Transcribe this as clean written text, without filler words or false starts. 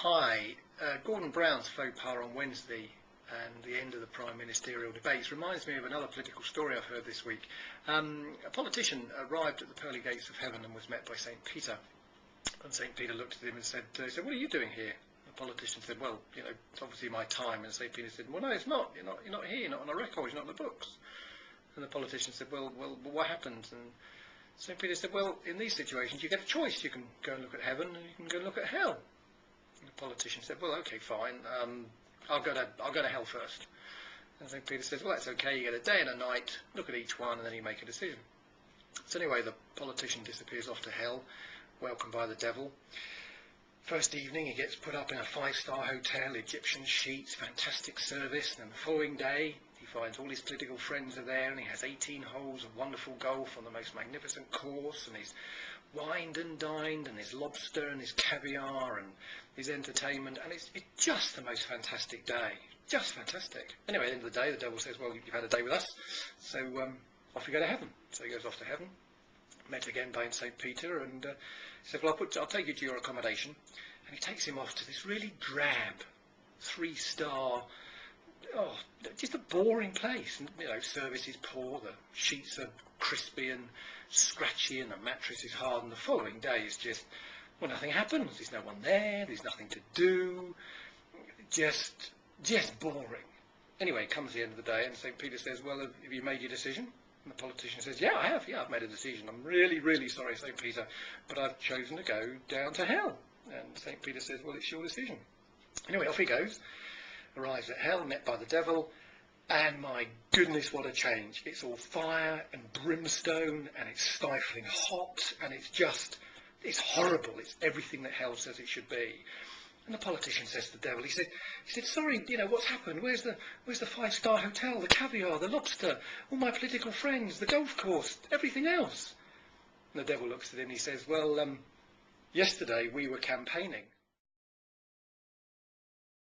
Hi, Gordon Brown's faux pas on Wednesday and the end of the prime ministerial debates reminds me of another political story I've heard this week. A politician arrived at the pearly gates of heaven and was met by St. Peter. And St. Peter looked at him and said, what are you doing here? The politician said, well, it's obviously my time. And St. Peter said, well, no, it's not. You're not here. You're not on a record. You're not in the books. And the politician said, well, what happened? And St. Peter said, well, in these situations, you get a choice. You can go and look at heaven, and you can go and look at hell. And the politician said, well, okay, fine. I'll go to hell first. And St. Peter says, well, that's okay. You get a day and a night. Look at each one, and then you make a decision. So anyway, the politician disappears off to hell, welcomed by the devil. First evening, he gets put up in a 5-star hotel, Egyptian sheets, fantastic service. And the following day, he finds all his political friends are there, and he has 18 holes of wonderful golf on the most magnificent course, and he's wined and dined, and his lobster and his caviar and his entertainment, and it's just the most fantastic day. Just fantastic. Anyway, at the end of the day, the devil says, well, you've had a day with us, so off you go to heaven. So he goes off to heaven, met again by St. Peter, and he said, well, I'll take you to your accommodation. And he takes him off to this really drab 3-star, just a boring place. And, service is poor, the sheets are crispy and scratchy, and the mattress is hard, and the following day is just, well, nothing happens. There's no one there, there's nothing to do, just boring. Anyway, it comes the end of the day, and St. Peter says, well, have you made your decision? And the politician says, yeah, I have. Yeah, I've made a decision. I'm really, really sorry, St. Peter, but I've chosen to go down to hell. And St. Peter says, well, it's your decision. Anyway, off he goes, arrives at hell, met by the devil, and my goodness, what a change. It's all fire and brimstone, and it's stifling hot, and it's horrible. It's everything that hell says it should be. And the politician says to the devil, he said, sorry, what's happened? Where's the 5-star hotel, the caviar, the lobster, all my political friends, the golf course, everything else? And the devil looks at him and he says, well, yesterday we were campaigning.